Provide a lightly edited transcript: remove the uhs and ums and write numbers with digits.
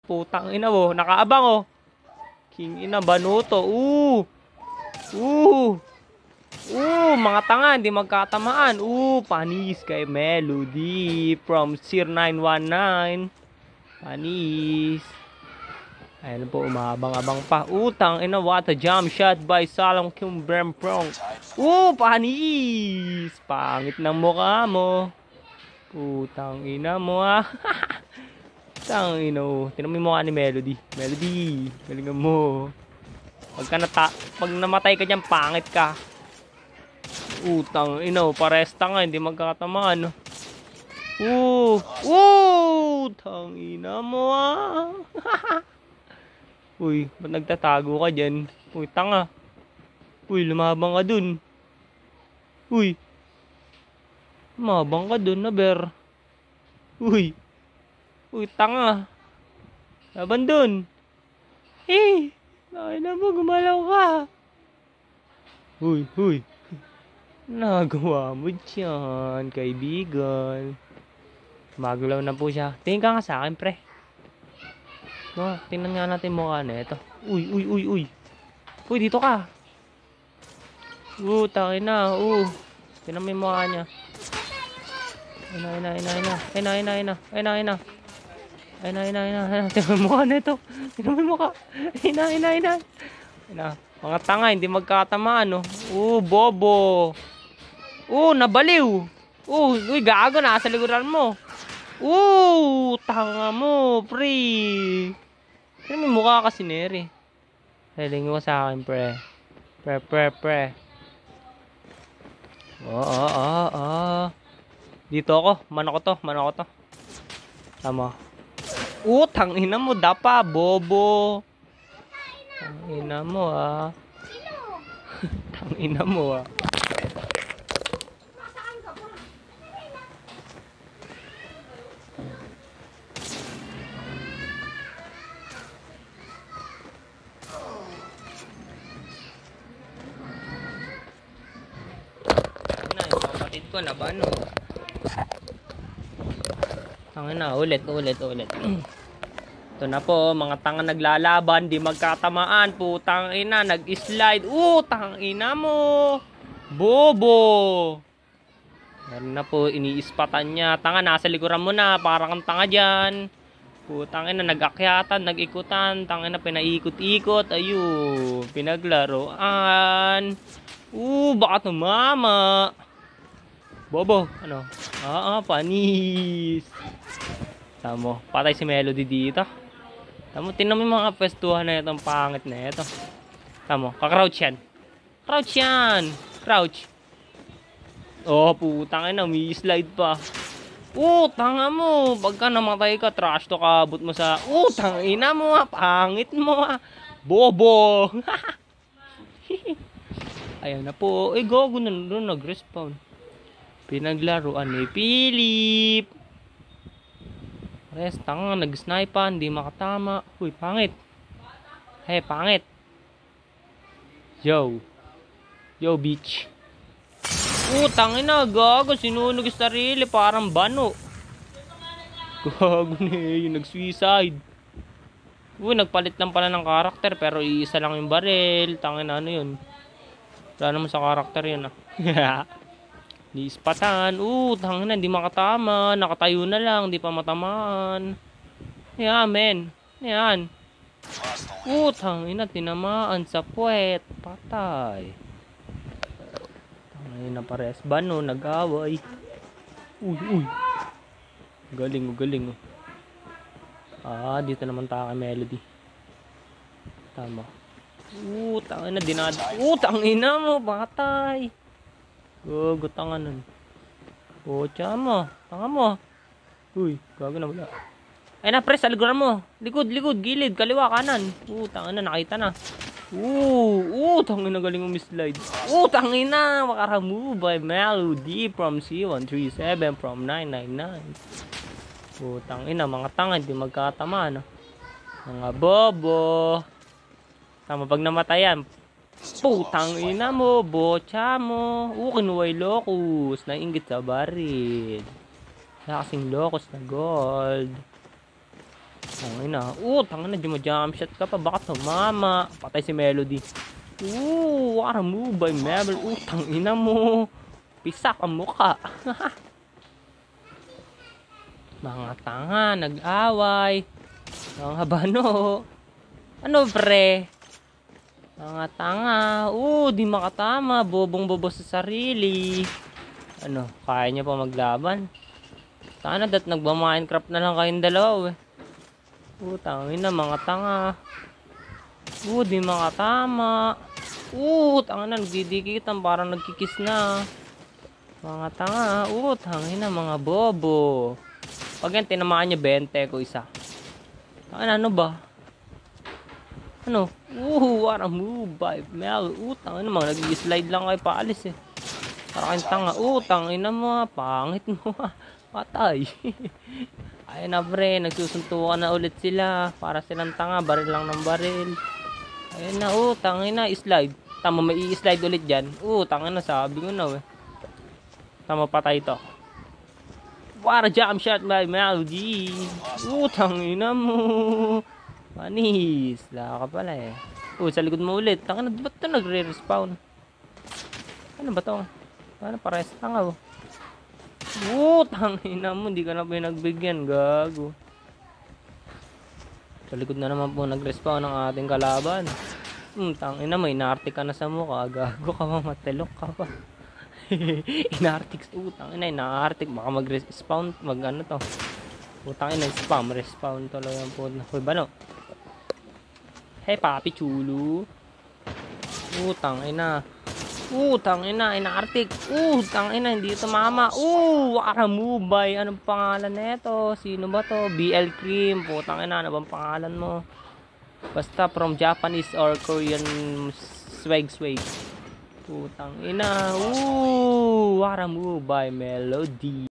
Putang ina mo. Nakaabang oh. King ina, banuto. Mga tanga, hindi magkatamaan. Panis kay Melody from Sir 919. Panis. Ayun po, umabang-abang pa. Tang ina, what a jump shot by Salom Kimbremprong. Panis. Pangit ng mukha mo. Putang ina mo ah. Tang ina, tinan mo yung mukha ni Melody. Melody, galingan mo. Pag namatay ka dyan, pangit ka. Utang ina, pares tanga, hindi magkakatamaan. Tang ina mo ah. Uy, ba't nagtatago ka dyan? Uy, tanga. Uy, lumabang ka dun. Uy, lumabang ka dun, naber. Uy, tanga. Laban dun. Ay na mo, gumalaw ka. Uy. Nagawa mo dyan, kaibigan. Magulaw na po siya. Tingin ka nga sa akin, pre. Tingnan nga natin mukha na ito. Uy, dito ka. Tangin na. Tingnan mo yung mukha niya. Ayun na. Tingnan mo yung mukha na ito. Tingnan mo yung mukha. Ayun na. Mga tanga, hindi magkatamaan, no? Bobo. Nabaliw. Uy, gago, nasa likuran mo. Tanga mo, pre. Tingnan mo yung mukha kasi, Neri. Hiling mo sa akin, pre. Pre. Dito ako. Manok ko to. Tama. Tangina mo, dapa, bobo. Tangina mo, ah. Tangina mo, ah. Ko na ba, no? Tangina, ulit. Ito na po, mga tanga naglalaban, di magkatamaan. Putang ina, nag-slide. Tangina mo. Bobo. Meron na po, iniispatan niya. Tanga, nasa likuran mo na. Parang kang tanga dyan. Putang ina, nag-akyatan, nag-ikutan. Tangina, pinaikot-ikot. Ayun, pinaglaruan. Baka tumama. Bobo, ano? Panis. Tamo, patay si Melody dito. Tamo, tingnan mo yung mga pwestuhan na itong pangit na ito. Tamo, kakrouch yan. Crouch. Putang ina, may slide pa. Tanga mo. Pagka namatay ka, trash to kabut mo sa... tangina mo ah, pangit mo ah. Bobo. Ayan na po. Gogo na doon, nag-respawn. Pinaglaruan ni Philip. Tanga, nag-snipan, di makatama. Uy, pangit. Pangit. Yo, bitch. Tangina, gago, sinunog sa sarili, parang bano. Gago na yung nag-suicide. Nagpalit lang pala ng karakter, pero iisa lang yung baril. Tangina, ano yun? Wala naman sa karakter yun, ah. Ispatan. Tangina, hindi makatama. Nakatayo na lang, hindi pa matamaan. Men. Yan. Tangina, tinamaan sa puwet. Patay. Tangina, pares. Bano, nag-away. Uy. Galing. Dito naman tayo kay Melody. Tama. Tangina, tangina mo, patay. Gago, tanga nun. Tanga mo. Uy, gago na wala. Ay na, press, algoran mo. Likod, gilid, kaliwa, kanan. Tanga na, nakita na. Tangin na, galing umislide. Tangin na, makaramove by Melody from C137 from 999. Tangin na, mga tanga, hindi magkatamaan. Mga bobo. Tama, pag namatayan, putang ina mo, bocha mo. Kinuway locus. Nainggit sa baril. Wala kasing locus na gold. Tangin na. Tangin na, jump shot ka pa. Baka tumama. Patay si Melody. What a move by Mabel. Tangin na mo. Pisak ang mukha. Mga tanga, nag-away. Mga bano. Ano pre? Mga tanga. Di makatama. Bobong-bobo sa sarili. Ano, kaya niya pa maglaban? Tanga na, nagba-Minecraft na lang kayong dalawa eh. Tangin na, mga tanga. Di makatama. Tanga na, nagdidikitan. Parang nagkikis na. Mga tanga. Tangin na, mga bobo. Pag yan, tinamaan niya 20 ko isa. Tangin na, ano ba? Ano? What a move by Mel. Tangin na, mga nag-slide lang kayo paalis eh. Parang kayong tanga. Tangin na mo. Pangit mo. Patay. Ayun na pre, nagsusuntukan na ulit sila. Para silang tanga, baril lang ng baril. Ayun na, tangin na, slide. Tama, may i-slide ulit dyan. Tangin na, sabi ko na Tama, patay to. What a jump shot by Melody. Tangin na mo. Manis. Laka pala eh. Sa likod mo ulit. Tangin na, ba't ito nagre-respawn? Ano ba to? Paano pares tanga tangina mo, hindi ka na pinagbigyan, gago. Sa likod na naman po nag-respawn ng ating kalaban. Tangina mo, inartik ka na sa mukha, gago ka ba, matilok ka ba? Inartik, tangina, inartik, baka mag-respawn, mag-ano to. Tangina, spam, respawn to lang po. Hoy, bano? Hey, papi chulo. Tangina. Tangina, inaartik. Tangina, hindi tumama. What a move by. Anong pangalan nito? Sino ba to? BL Cream. Tangina, ano bang pangalan mo? Basta from Japanese or Korean swag. Tangina. What a move by Melody.